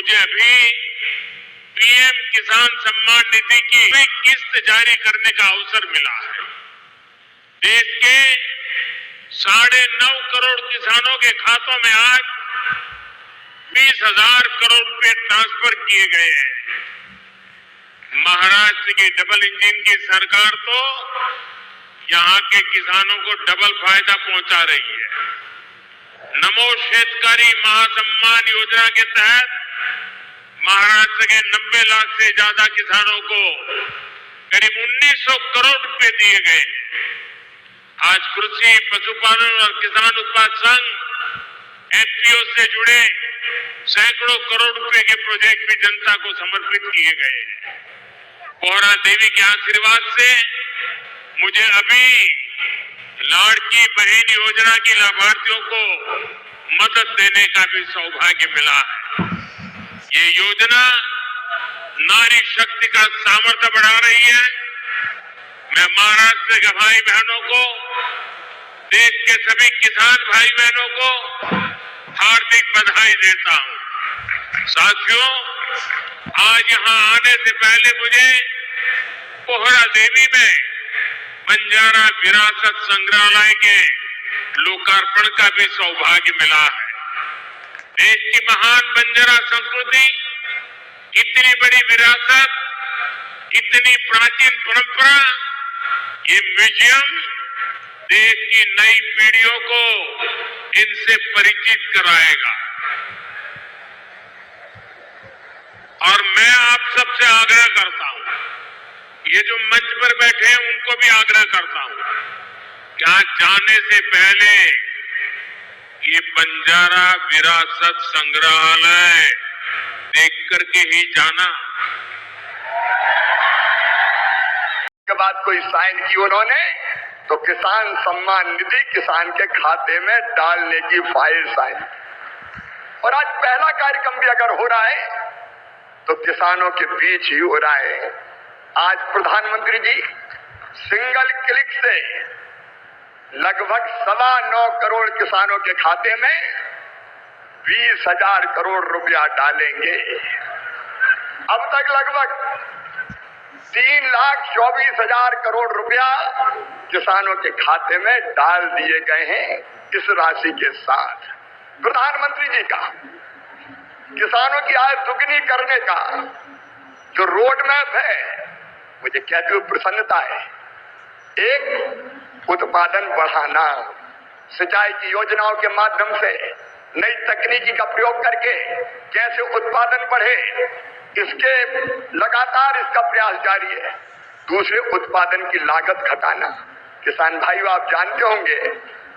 मुझे अभी पीएम किसान सम्मान निधि की किस्त जारी करने का अवसर मिला है। देश के 9.5 करोड़ किसानों के खातों में आज 20,000 करोड़ रुपए ट्रांसफर किए गए हैं। महाराष्ट्र की डबल इंजन की सरकार तो यहां के किसानों को डबल फायदा पहुंचा रही है। नमो शेतकारी महासम्मान योजना के तहत महाराष्ट्र के 90 लाख से ज्यादा किसानों को करीब 1900 करोड़ रुपए दिए गए। आज कृषि, पशुपालन और किसान उत्पाद संघ एफपीओ से जुड़े सैकड़ों करोड़ रुपए के प्रोजेक्ट भी जनता को समर्पित किए गए। कोहरा देवी के आशीर्वाद से मुझे अभी लाड़की बहन योजना की लाभार्थियों को मदद देने का भी सौभाग्य मिला है। ये योजना नारी शक्ति का सामर्थ्य बढ़ा रही है। मैं महाराष्ट्र के भाई बहनों को, देश के सभी किसान भाई बहनों को हार्दिक बधाई देता हूं। साथियों, आज यहां आने से पहले मुझे कोहरा देवी में बंजारा विरासत संग्रहालय के लोकार्पण का भी सौभाग्य मिला है। देश की महान बंजारा संस्कृति, इतनी बड़ी विरासत, इतनी प्राचीन परंपरा, ये म्यूजियम देश की नई पीढ़ियों को इनसे परिचित कराएगा। और मैं आप सबसे आग्रह करता हूं, ये जो मंच पर बैठे हैं उनको भी आग्रह करता हूं, क्या जाने से पहले ये बंजारा विरासत संग्रहालय देख करके ही जाना। के बाद कोई साइन की उन्होंने तो किसान सम्मान निधि किसान के खाते में डालने की फाइल साइन। और आज पहला कार्यक्रम भी अगर हो रहा है तो किसानों के बीच ही हो रहा है। आज प्रधानमंत्री जी सिंगल क्लिक से लगभग 9.25 करोड़ किसानों के खाते में 20,000 करोड़ रुपया डालेंगे। अब तक लगभग 3,24,000 करोड़ रुपया किसानों के खाते में डाल दिए गए हैं। इस राशि के साथ प्रधानमंत्री जी का किसानों की आय दुगनी करने का जो रोड मैप है, मुझे कहते हुए प्रसन्नता है। एक, उत्पादन बढ़ाना, सिंचाई की योजनाओं के माध्यम से नई तकनीकी का प्रयोग करके कैसे उत्पादन बढ़े, इसके लगातार इसका प्रयास जारी है। दूसरे, उत्पादन की लागत घटाना। किसान भाइयों, आप जानते होंगे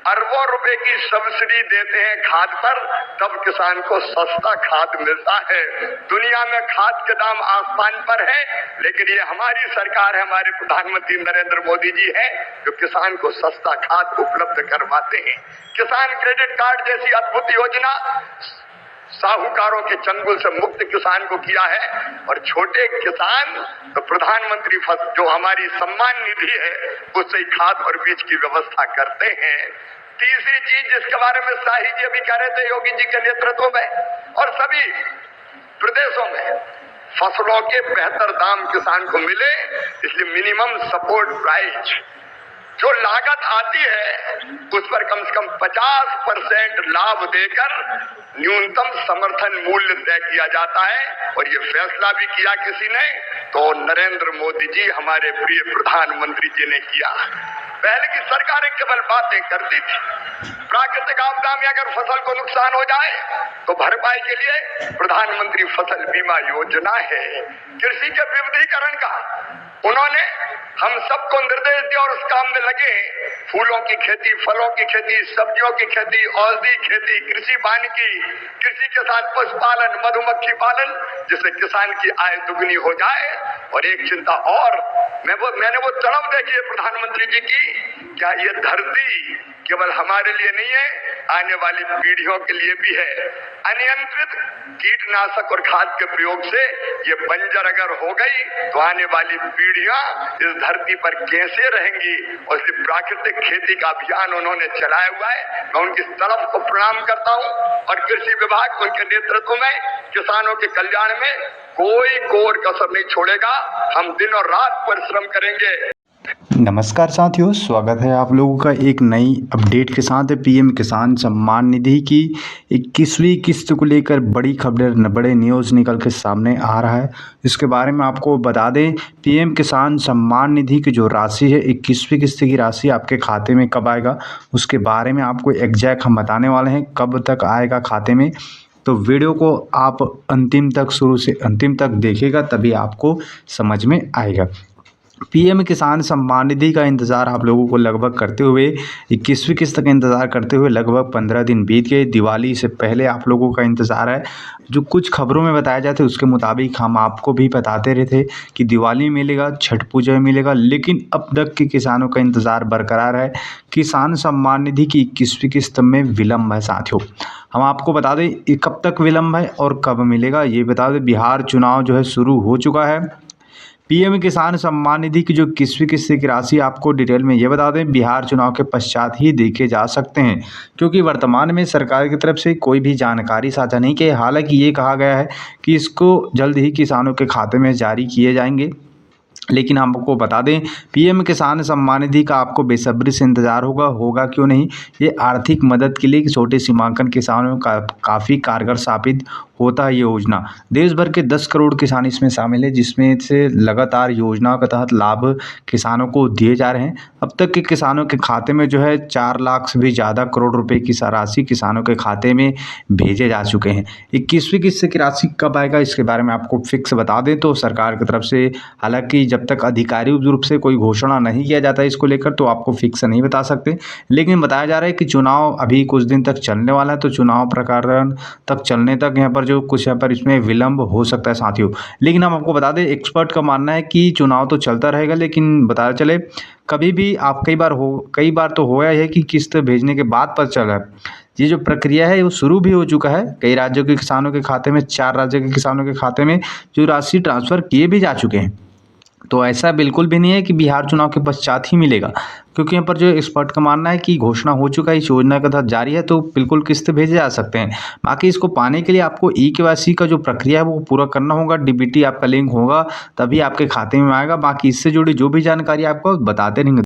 अरबों रुपए की सब्सिडी देते हैं खाद पर, तब किसान को सस्ता खाद मिलता है। दुनिया में खाद के दाम आसमान पर है, लेकिन ये हमारी सरकार है, हमारे प्रधानमंत्री नरेंद्र मोदी जी हैं जो किसान को सस्ता खाद उपलब्ध करवाते हैं। किसान क्रेडिट कार्ड जैसी अद्भुत योजना साहूकारों के चंगुल से मुक्त किसान को किया है। और छोटे किसान तो प्रधानमंत्री जो हमारी सम्मान निधि है उससे ही खाद और बीज की व्यवस्था करते हैं। तीसरी चीज जिसके बारे में शाही जी अभी कह रहे थे, योगी जी के नेतृत्व में और सभी प्रदेशों में फसलों के बेहतर दाम किसान को मिले, इसलिए मिनिमम सपोर्ट प्राइस जो लागत आती है उस पर कम से कम 50% लाभ देकर न्यूनतम समर्थन मूल्य तय किया जाता है। और ये फैसला भी किया किसी ने तो नरेंद्र मोदी जी हमारे प्रिय प्रधानमंत्री जी ने किया। पहले की सरकारें केवल बातें करती थी। प्राकृतिक आपदा में अगर फसल को नुकसान हो जाए तो भरपाई के लिए प्रधानमंत्री फसल बीमा योजना है। कृषि के विविधीकरण का उन्होंने हम सबको निर्देश दिया और उस काम में लगे। फूलों की खेती, फलों की खेती, सब्जियों की खेती, औषधि खेती, कृषि वानिकी, कृषि के साथ पशुपालन, मधुमक्खी पालन, जिससे किसान की आय दुगनी हो जाए। और एक चिंता और, मैंने वो तड़प देखी है प्रधानमंत्री जी की, क्या ये धरती केवल हमारे लिए नहीं है, आने वाली पीढ़ियों के लिए भी है। अनियंत्रित कीटनाशक और खाद के प्रयोग से ये बंजर अगर हो गई तो आने वाली पीढ़ियां इस धरती पर कैसे रहेंगी। और इसलिए प्राकृतिक खेती का अभियान उन्होंने चलाया हुआ है। मैं उनकी तरफ को प्रणाम करता हूं और कृषि विभाग उनके नेतृत्व में किसानों के कल्याण में कोई कोर कसर नहीं छोड़ेगा। हम दिन और रात परिश्रम करेंगे। नमस्कार साथियों, स्वागत है आप लोगों का एक नई अपडेट के साथ। पीएम किसान सम्मान निधि की 21वीं किस्त को लेकर बड़ी खबर, बड़े न्यूज़ निकल के सामने आ रहा है। इसके बारे में आपको बता दें, पीएम किसान सम्मान निधि की जो राशि है, 21वीं किस्त की राशि आपके खाते में कब आएगा, उसके बारे में आपको एग्जैक्ट हम बताने वाले हैं कब तक आएगा खाते में। तो वीडियो को आप अंतिम तक, शुरू से अंतिम तक देखिएगा, तभी आपको समझ में आएगा। पीएम किसान सम्मान निधि का इंतज़ार आप लोगों को लगभग करते हुए 21वीं किस्त का इंतज़ार करते हुए लगभग 15 दिन बीत गए। दिवाली से पहले आप लोगों का इंतज़ार है। जो कुछ खबरों में बताया जाता है उसके मुताबिक हम आपको भी बताते रहे थे कि दिवाली में मिलेगा, छठ पूजा में मिलेगा, लेकिन अब तक के किसानों का इंतज़ार बरकरार है। किसान सम्मान निधि की 21वीं किस्त में विलम्ब है साथियों। हम आपको बता दें ये कब तक विलम्ब है और कब मिलेगा, ये बता दें। बिहार चुनाव जो है शुरू हो चुका है। पीएम किसान सम्मान निधि की जो 21वीं किस्त की राशि आपको डिटेल में ये बता दें, बिहार चुनाव के पश्चात ही देखे जा सकते हैं, क्योंकि वर्तमान में सरकार की तरफ से कोई भी जानकारी साझा नहीं की। हालांकि ये कहा गया है कि इसको जल्द ही किसानों के खाते में जारी किए जाएंगे। लेकिन हम आपको बता दें, पीएम किसान सम्मान निधि का आपको बेसब्री से इंतजार होगा क्यों नहीं। ये आर्थिक मदद के लिए छोटे सीमांकन किसानों का काफ़ी कारगर साबित होता है। ये योजना देश भर के 10 करोड़ किसान इसमें शामिल है, जिसमें से लगातार योजना के तहत लाभ किसानों को दिए जा रहे हैं। अब तक के किसानों के खाते में जो है 4 लाख से भी ज़्यादा करोड़ रुपए की राशि किसानों के खाते में भेजे जा चुके हैं। 21वीं किस्त की राशि कब आएगा, इसके बारे में आपको फिक्स बता दें तो सरकार की तरफ से, हालांकि जब तक आधिकारिक रूप से कोई घोषणा नहीं किया जाता इसको लेकर तो आपको फिक्स नहीं बता सकते, लेकिन बताया जा रहा है कि चुनाव अभी कुछ दिन तक चलने वाला है, तो चुनाव प्रकरण तक चलने तक यहाँ पर जो कुछ यहाँ पर इसमें विलंब हो सकता है साथियों। लेकिन हम आपको बता दें, एक्सपर्ट का मानना है कि चुनाव तो चलता रहेगा, लेकिन बताया चले कभी भी आप कई बार तो होया है कि किस्त भेजने के बाद पता चला ये जो प्रक्रिया है वो शुरू भी हो चुका है। कई राज्यों के किसानों के खाते में, 4 राज्यों के किसानों के खाते में जो राशि ट्रांसफ़र किए भी जा चुके हैं। तो ऐसा बिल्कुल भी नहीं है कि बिहार चुनाव के पश्चात ही मिलेगा, क्योंकि यहाँ पर जो एक्सपर्ट का मानना है कि घोषणा हो चुका है, इस योजना का तहत जारी है, तो बिल्कुल किस्त भेजे जा सकते हैं। बाकी इसको पाने के लिए आपको ई-केवाईसी का जो प्रक्रिया है वो पूरा करना होगा, डीबीटी आपका लिंक होगा तभी आपके खाते में आएगा। बाकी इससे जुड़ी जो भी जानकारी आपको बताते रहेंगे।